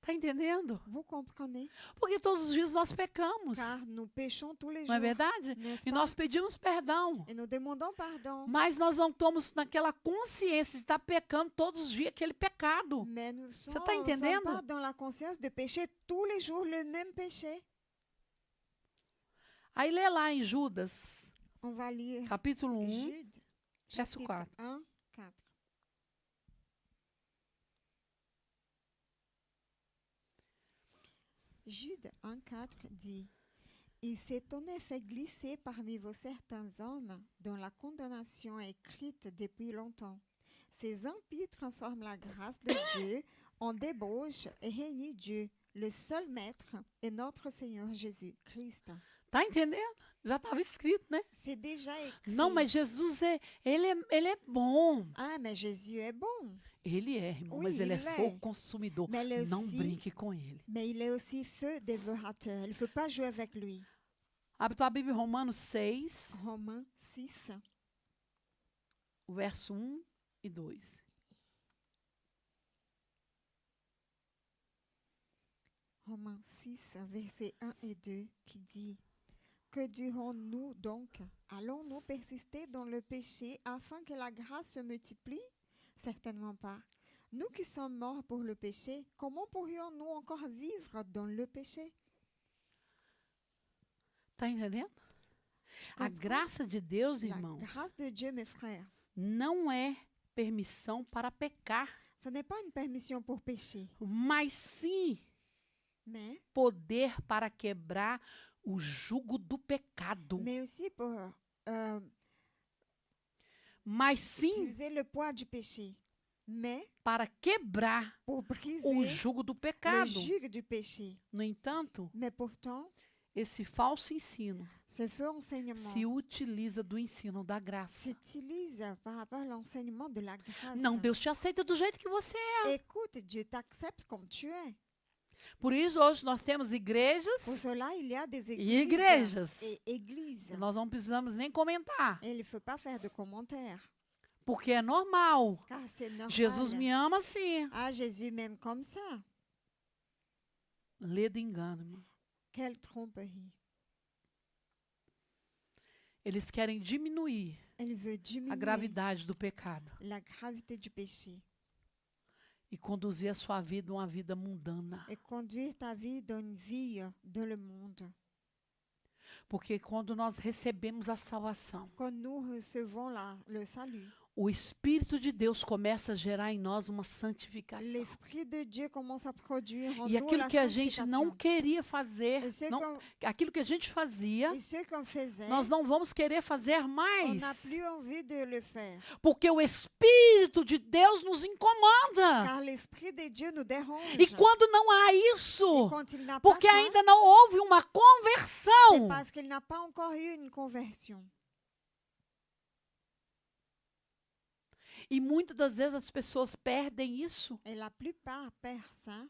Tá entendendo? Vous comprenez? Porque todos os dias nós pecamos. Car nous péchons tous les Não é jours, verdade? n'est-ce E pas? nós pedimos perdão. Et nous demandons pardon. Mas nós não estamos naquela consciência de estar pecando todos os dias aquele pecado. Mais nous Você sommes, está entendendo? pas dans la conscience de pécher tous les jours le même péché. Aí lê lá em Judas, On va lire capítulo 1, Jude, verso chapitre 4. 1, 4. Jude 1,4 dit: Il s'est en effet glissé parmi vous certains hommes dont la condamnation est écrite depuis longtemps. Ces impies transforment la grâce de Dieu en débauche et renie Dieu, le seul maître, et notre Seigneur Jésus-Christ. Tá entendendo? Já estava escrito, né? C'est déjà écrit. Não, mas Jesus ele é bom. Ah, mais Jésus est bon. Ele é, irmão, Oui, mas ele é il est. fogo consumidor. Mais ele Não aussi- brinque com ele. Mais il est aussi feu dévorateur. Il ne faut pas jouer avec lui. Abre tua Bíblia em Romanos 6, Romains 6, o verso 1 e 2. Romains 6, versets 1 et 2, qui dit: Que dirons-nous donc? Allons-nous persister dans le péché afin que la grâce se multiplie? Certainement pas. Nous qui sommes morts pour le péché, comment pourrions-nous encore vivre dans le péché? Tá entendendo? A Comprends? graça de Deus, La irmãos, grâce de Dieu, mes frères, não é permissão para pecar, ce n'est pas une permission pour pécher, mas sim mais poder para quebrar o jugo do pecado. aussi pour Mas sim utiliser le poids du péché, mais para quebrar pour o briser jugo do le pecado. joug du péché. No entanto, Mais pourtant, esse falso ensino ce faux enseignement se utiliza do ensino da graça. s'utilise par rapport à l'enseignement de la grâce. Não, Deus te aceita do jeito que você é. Écoute, Dieu t'accepte comme tu es. Por isso, hoje nós temos igrejas Pour cela, il y a des e églises igrejas. et églises. Nós não precisamos nem comentar, Et il ne faut pas faire de commentaires, porque é normal. car c'est normal. Jesus me ama assim. Ah, Jésus m'aime comme ça. Lê do engano, irmão. Quelle tromperie. Eles querem diminuir Elle veut a diminuer gravidade do pecado la gravité du péché e conduzir a sua vida uma vida mundana. et conduire ta vie dans une vie dans le monde. Porque quando nós recebemos a salvação, Quand nous recevons le salut, o Espírito de Deus começa a gerar em nós uma santificação. l'Esprit de Dieu commence à produire en E nous aquilo la que a gente sanctification. não queria fazer, Et ce não, qu'on aquilo que a gente fazia, et ce qu'on faisait, nós não vamos querer fazer on mais. n'a plus envie de le faire. Porque o Espírito de Deus nos incomoda. Car l'Esprit de Dieu nous dérange. E quando não há Et isso, quand il n'a pas porque ça, ainda não houve uma c'est conversão, parce qu'il n'a pas encore eu une conversion. e muitas das vezes as pessoas perdem isso, Et la plupart perdent ça,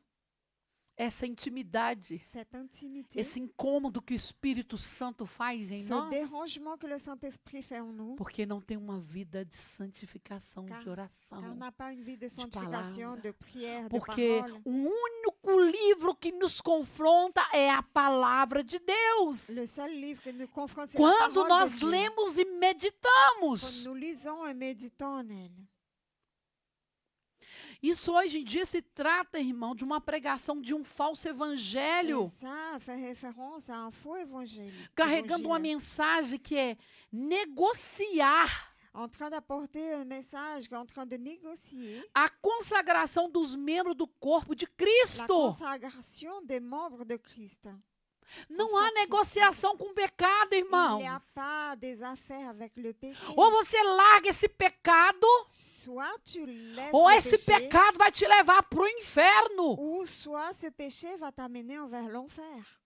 essa intimidade, cette intimité, esse incômodo que o Espírito Santo faz em ce nós, dérangement que le Saint-Esprit fait en nous. porque não tem uma vida de santificação, Car- de oração. Car on n'a pas une vie de sanctification, palavra. de prière, de Porque parole. o único livro que nos confronta é a palavra de Deus. Le seul livre que nous confronte, c'est la Quando parole nós de Dieu. lemos e Quand meditamos. nous lisons et méditons en elle. Isso hoje em dia se trata, irmão, de uma pregação de um falso evangelho, Et ça fait référence à un faux évangile. carregando uma évangile, mensagem que é negociar en train d'apporter un message, en train de négocier a consagração dos membros do corpo de la Cristo. consagration des membres de Christ. Não há negociação com o pecado, irmãos. Il n'y a pas des affaires avec le péché. Ou você larga esse pecado, Soit tu laisses ou le esse péché, pecado vai te levar para o inferno. ou soit ce péché va t'amener vers l'enfer.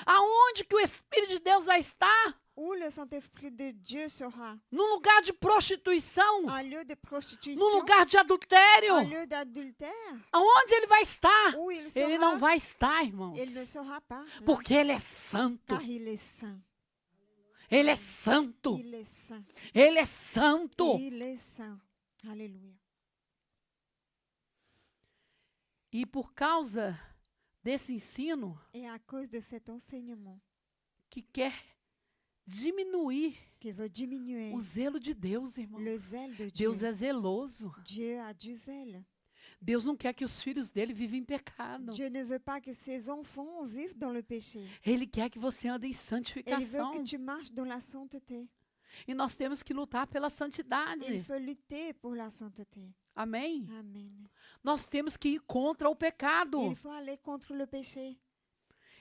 Aonde que o Espírito de Deus vai estar? Où le Saint-Esprit de Dieu sera. Num lugar de prostituição, Un lieu de num prostitution, lugar de adultério. un lieu d'adultère. Aonde ele vai estar? Où il Ele sera, não vai estar, irmãos. il ne sera pas. Porque ele é santo. Car il est saint. Ele é santo. Il est saint. Ele é santo. Il est saint. Alléluia. E por causa desse ensino Et à cause de cet enseignement que quer diminuir qui veut diminuer o zelo de Deus, irmãos. le zèle de Dieu. Deus é zeloso. Dieu a du zèle. Deus não quer que os filhos dele vivem em pecado. Dieu ne veut pas que ses enfants vivent dans le péché. Ele quer que você ande em Il veut santificação. que tu marches dans la sainteté. E nós temos que lutar pela Il santidade. faut lutter pour la sainteté. Amém? Amen. Nós temos que ir contra o pecado. Il faut aller contre le péché.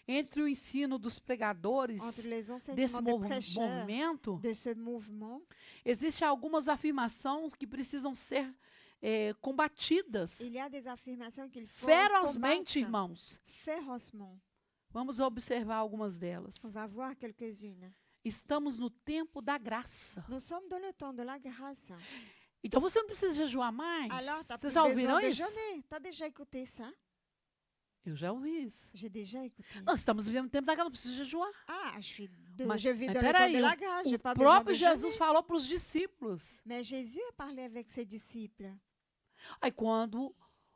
Entre o ensino dos pregadores Entre les desse enseignements des prêcheurs movimento, de ce mouvement, existem algumas afirmações que precisam ser combatidas il y a des affirmations qu'il faut ferozmente, combattre irmãos. férocement. Vamos observar algumas delas. On va voir quelques-unes. Estamos no tempo da graça. Nous sommes dans le temps de la grâce. Então você não precisa jejuar mais. Alors, tu n'as Vocês plus já besoin ouviram de isso? jeûner. Tu as déjà écouté ça? Eu já ouvi isso. J'ai déjà écouté. Nós estamos vivendo no tempo da graça, não precisa jejuar. Ah, Mas- je vis mas dans le temps peraí, de la grâce. Je n'ai O pas besoin próprio de Jesus jeûner. falou para os discípulos. Mais Jésus a parlé avec ses disciples. Aí quando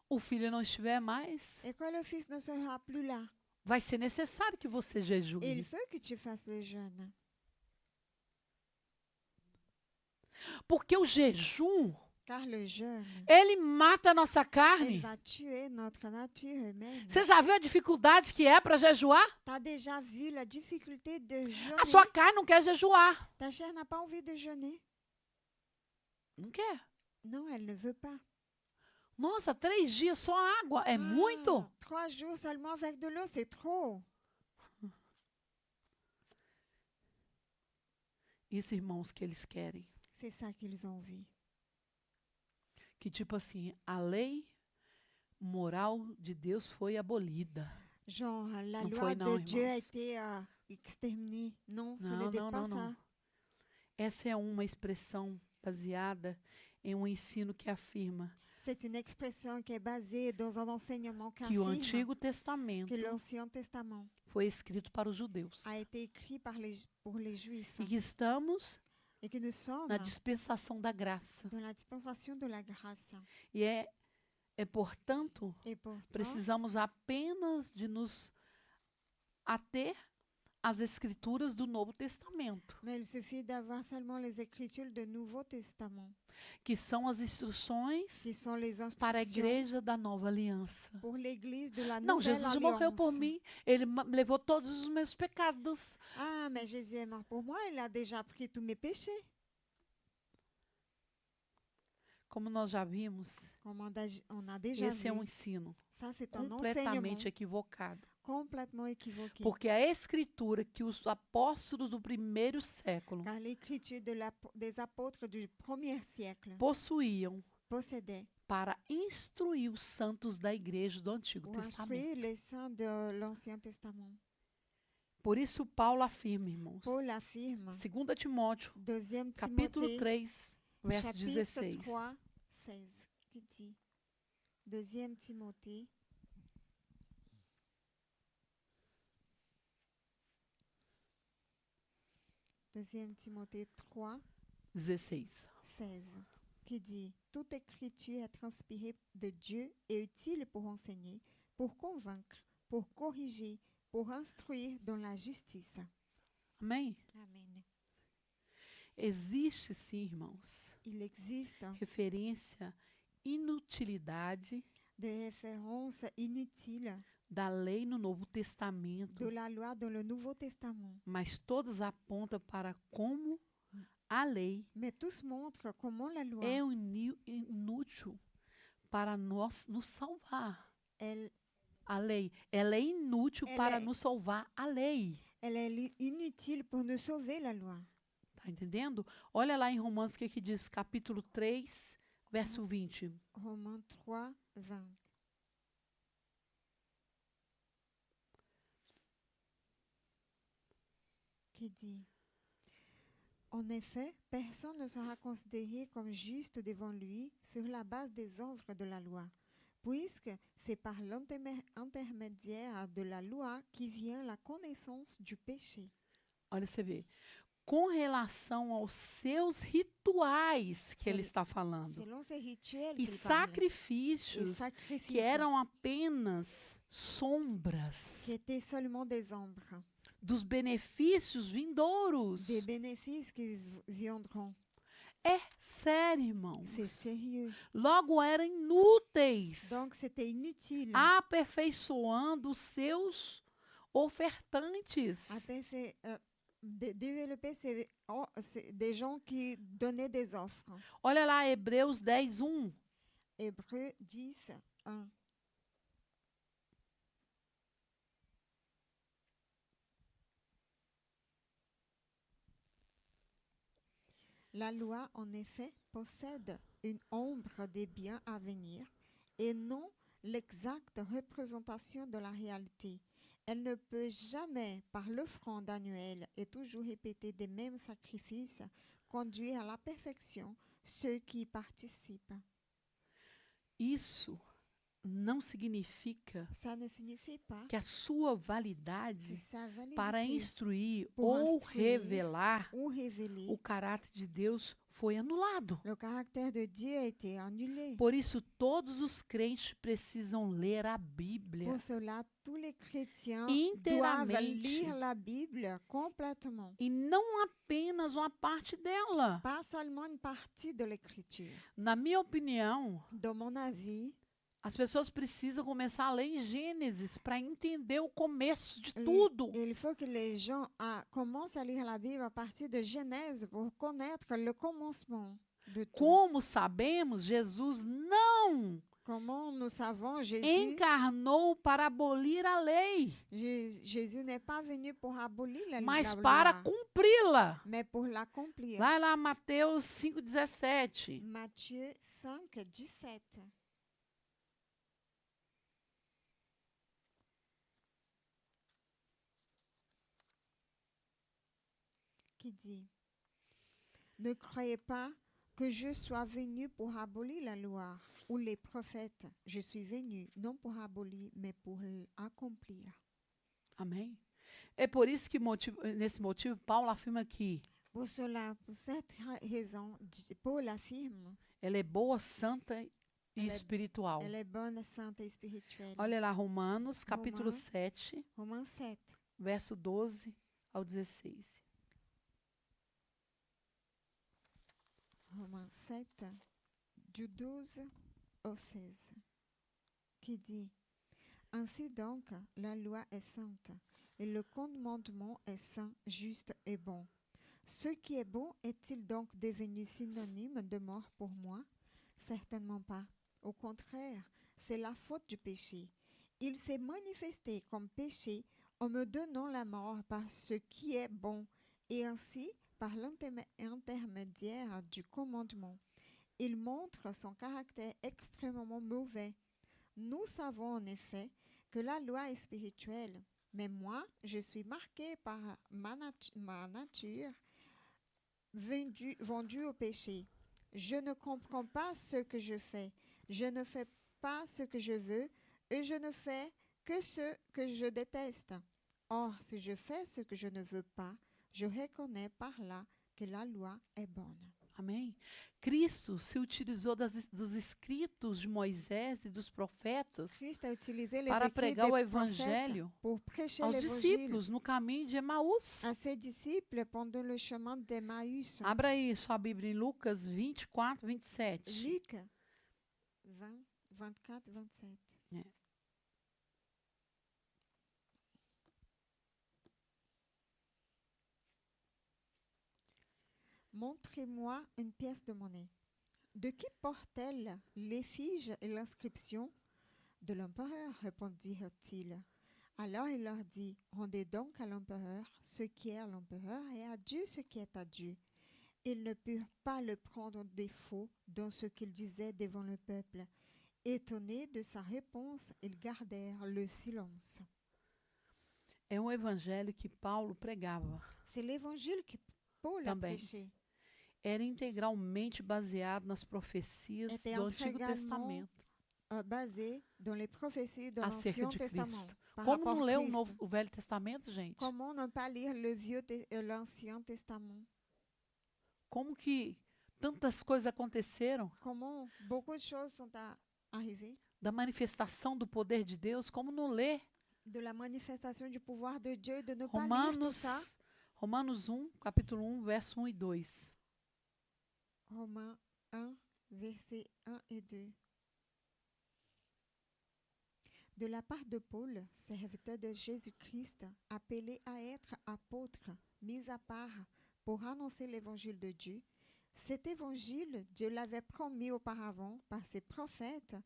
o filho não estiver mais, Et quand le Fils ne sera plus là, vai ser necessário que você il jejue. faut que tu fasses le jeûne. Porque o jejum, Car le jeûne, ele mata a nossa il carne. va tuer notre nature humaine. Você já viu a dificuldade que é para jejuar? Tu as déjà vu la difficulté de A jeûner. sua carne não quer jejuar. Ta chair n'a pas envie de jeûner. Não quer. Non, elle ne veut pas. Nossa, 3 dias só água. É muito. 3 jours seulement avec de l'eau, c'est trop. Isso, irmãos, que eles querem. C'est ça qu'ils ont envie. Que tipo assim, a lei moral de Deus foi abolida. Genre, la Non, loi foi não, de Dieu a irmãos. été exterminée. Non, ce Não, n'était não, pas não, ça. não. Essa é uma expressão baseada em um ensino que afirma C'est une expression qui est basée dans un enseignement qui que o affirme Antigo Testamento que l'Ancien Testament foi escrito para os judeus. a été écrit pour les Juifs E que estamos et que nous sommes na dispensação da graça. dans la dispensation de la grâce. E portanto, Et pourtant, precisamos apenas de nos ater às escrituras do Novo Testamento, mais il suffit d'avoir seulement les Écritures du Nouveau Testament, que são as instruções qui sont les para a instructions igreja da nova aliança. pour l'Église de la Não, Nouvelle Jesus morreu por Alliance. mim, ele levou todos os meus pecados. Ah, mais Jésus est mort pour moi, il a déjà pris tous mes péchés. Como nós já vimos, Comme on a déjà esse é um vu. ensino Ça, c'est un enseignement completamente equivocado. complètement équivoqué. Porque a escritura que os apóstolos do primeiro século Car l'écriture des apôtres du 1er siècle possuíam possédait para instruir os santos da igreja do Antigo pour Testamento. instruire les saints de l'Ancien Testament. Por isso Paulo afirma, irmãos, Paul affirme, 2 Timóteo, 2e capítulo Timothée, 3, verso chapitre 16. 3, 16, qui dit, 2e Timothée, Deuxième Timothée 3, 16. 16, qui dit « Toute écriture est transpirée de Dieu et utile pour enseigner, pour convaincre, pour corriger, pour instruire dans la justice. Amém? » Amen. Existe sim, irmãos, Il existe referência inutilidade des références inutiles da lei no Novo Testamento, de la loi dans le Nouveau Testament, mas todas apontam para como a lei mais tous montrent comment la loi, é inútil para nos salvar. elle, A lei, ela é inútil Ela para é- nos salvar. A lei. elle est inutile pour nous sauver, la loi. Tá entendendo? Olha lá em Romanos o que diz, capítulo 3, verso 20. Romains 3, 20. Qui dit: En effet, personne ne sera considéré comme juste devant lui sur la base des œuvres de la loi, puisque c'est par l'intermédiaire de la loi qui vient la connaissance du péché. Olha, você vê. Com relação aos seus rituais que ele está falando. Selon ces rituels E qu'il parle, et sacrifícios que sacrifices eram apenas sombras qui étaient seulement des ombres, dos benefícios vindouros. des bénéfices qui viendront. É sério, irmãos. C'est sérieux. Logo eram inúteis, Donc c'était inutile. aperfeiçoando os seus ofertantes. Développer c'est des gens qui donnaient des offres. Olha lá, Hebreus 10, 1. Hébreux 10, 1. La loi, en effet, possède une ombre des biens à venir et non l'exacte représentation de la réalité. Elle ne peut jamais, par l'offrande annuelle et toujours répéter des mêmes sacrifices, conduire à la perfection ceux qui y participent. Isso não significa Ça ne signifie pas que a sua validade que sa para validité instruir pour ou instruire revelar ou révéler o caráter de Deus foi anulado. le caractère de Dieu a été annulé. Por isso, todos os crentes precisam ler a Bíblia Pour cela, tous les chrétiens doivent inteiramente lire la Bible complètement. e não apenas uma parte dela. Pas seulement une partie de l'écriture. Na minha opinião, Dans mon avis, as pessoas precisam começar a ler em Gênesis para entender o começo de tudo. il faut que les gens commencent à lire la Bible à partir de Genèse pour connaître le commencement de tout. Como sabemos, Jesus não Comment nous savons, encarnou para abolir a lei, Jésus n'est pas venu pour abolir la mas loi, para cumpri-la. mais pour l'accomplir. Vai lá, Mateus 5,17. Matthieu 5, 17. Qui dit: Ne croyez pas que je sois venu pour abolir la loi ou les prophètes. Je suis venu non pour abolir, mais pour l'accomplir. Amém? É por isso que nesse motivo Paulo afirma que Pour cela, pour cette raison, Paul affirme, ela é boa, santa e Ela é- espiritual. elle est bonne, sainte et spirituelle. Olha lá, Romanos, capítulo Romains. 7, Romains 7, verso 12 ao 16. Romains 7, du 12 au 16, qui dit: Ainsi donc, la loi est sainte, et le commandement est saint, juste et bon. Ce qui est bon est-il donc devenu synonyme de mort pour moi? Certainement pas. Au contraire, c'est la faute du péché. Il s'est manifesté comme péché en me donnant la mort par ce qui est bon, et ainsi par l'intermédiaire du commandement. Il montre son caractère extrêmement mauvais. Nous savons en effet que la loi est spirituelle, mais moi, je suis marqué par ma nature vendue au péché. Je ne comprends pas ce que je fais. Je ne fais pas ce que je veux et je ne fais que ce que je déteste. Or, si je fais ce que je ne veux pas, je reconnais par là que la loi est bonne. Amém? Cristo se utilizou dos escritos de Moisés e dos profetas Christ a utilisé les para écrits pregar des o prophètes evangelho pour prêcher aos l'évangile discípulos no caminho de Emaús. à ses disciples pendant le chemin d'Emmaüs. Abra aí sua Bíblia em Lucas 24, 27. Luc 20, 24, 27. montrez-moi une pièce de monnaie. De qui porte-t-elle l'effigie et l'inscription? De l'empereur, répondirent-ils. Alors il leur dit, rendez donc à l'empereur ce qui est à l'empereur et à Dieu ce qui est à Dieu. Ils ne purent pas le prendre en défaut dans ce qu'il disait devant le peuple. Étonnés de sa réponse, ils gardèrent le silence. É um evangelho que Paulo pregava. C'est l'évangile que Paul a Também. prêché. Era integralmente baseado nas profecias Était do Antigo intégralement Testamento basé dans les prophéties de acerca l'Ancien de Testament. Cristo. Par Como rapport não à ler Christ. o Velho Testamento, gente? Comment ne pas lire l'Ancien Testament? Como que tantas coisas aconteceram Comment beaucoup de choses sont arrivées da manifestação do poder de Deus? Como não ler de la manifestation du pouvoir de Dieu, de ne pas lire tout ça? Romanos 1, capítulo 1, verso 1 e 2. Romains 1, versets 1 et 2. De la part de Paul, serviteur de Jésus-Christ, appelé à être apôtre, mis à part pour annoncer l'évangile de Dieu. Cet évangile, Dieu l'avait promis auparavant par ses prophètes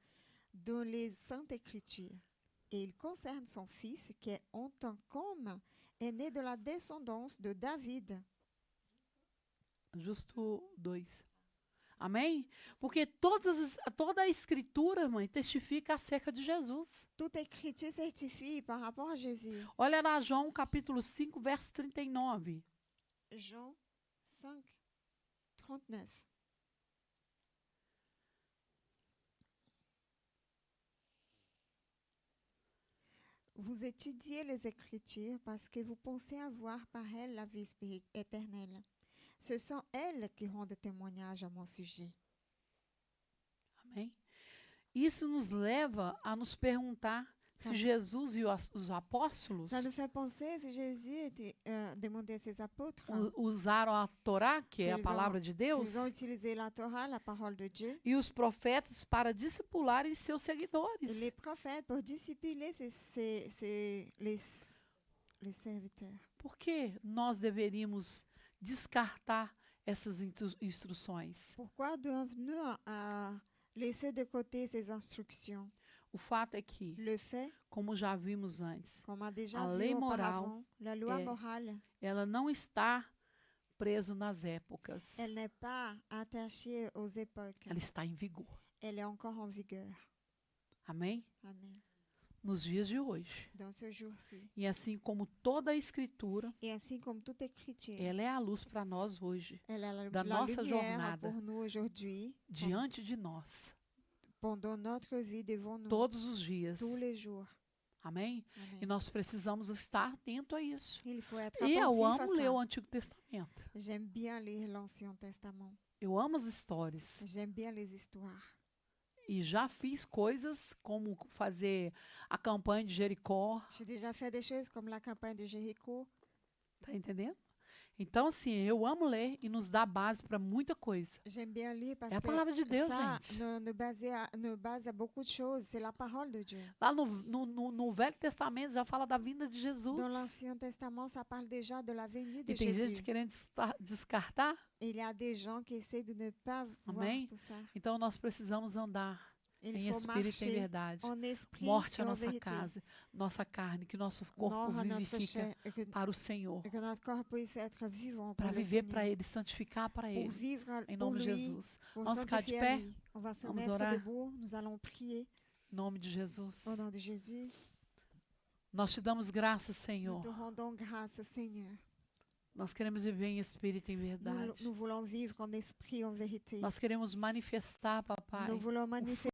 dans les Saintes Écritures. Et il concerne son fils qui est en tant qu'homme, est né de la descendance de David. Justo 2. Amém? Porque toda a escritura, mãe, testifica acerca de Jesus. Toute écriture certifie par rapport à Jésus. Olha lá João capítulo 5, verso 39. Jean 5, 39. Vous étudiez les Écritures parce que vous pensez avoir par elles la vie éternelle. Ce sont elles qui rendent témoignage à mon sujet. Amém? Isso nos leva a nos perguntar se Jesus e os apóstolos Ça nous fait penser si Jésus était demandé à ses apôtres usaram a Torá, que é a Eles palavra de Deus, s'ils ont utilisé la Torah, la parole de Dieu, e os profetas para discipularem seus seguidores. et les prophètes pour discipliner les serviteurs. Por que nós deveríamos descartar essas instruções? Pourquoi devons-nous laisser de côté ces instructions? O fato é que, Le fait, como já vimos antes, comme on a déjà a vu lei auparavant, la loi est- morale, ela não está presa nas épocas. elle n'est pas attachée aux époques. Ela está em vigor. Elle est encore en vigueur. Amém? Amen. Nos dias de hoje. Dans ce jour-ci. E assim como toda a escritura, Et ainsi comme toute écriture, ela é a luz para nós hoje, elle est da la nossa lumière jornada, pour nous aujourd'hui, diante de nós, pendant notre vie devant nous, todos os dias. tous les jours. Amém? Amen. E nós precisamos estar atento a isso. Il faut être E eu attentif à amo ler o ça. Antigo Testamento. J'aime bien lire l'Ancien Testament. Eu amo as histórias. J'aime bien les histoires. E já fiz coisas como fazer a campanha de Jericó. J'ai déjà fait des choses comme la campagne de Jéricho. Tá entendendo? Então, assim, eu amo ler e nos dá base para muita coisa. J'aime bien lire parce É a palavra de que Deus, ça gente. nous base à beaucoup de choses. C'est la parole de Dieu. Lá no Velho Testamento já fala da vinda de Jesus. Dans l'Ancien Testament, ça parle déjà de la venue de E tem gente Jésus. querendo descartar. Et il y a des gens qui essaient de ne pas Amém? voir tout ça. Então, nós precisamos andar Il em faut espírito e em marcher verdade. en esprit Morte et à en nossa vérité. casa, nossa carne, que nosso corpo Mort à notre vivifica chair, et para o Senhor. que notre corps puisse être vivant Para pour le viver Seigneur. para Ele, santificar para Pour Ele. vivre Em pour nome de lui, Jesus. pour Vamos ficar de sanctifier à pé? lui. On va se Vamos mettre orar? debout, nous allons prier Em nome de Jesus. au nom de Jésus. Nós te damos graças, Nous Senhor. te rendons grâce, Seigneur. Nós queremos viver em espírito e em verdade. Nous voulons vivre en esprit, en vérité. Nós queremos manifestar, papai, Nous voulons o fruto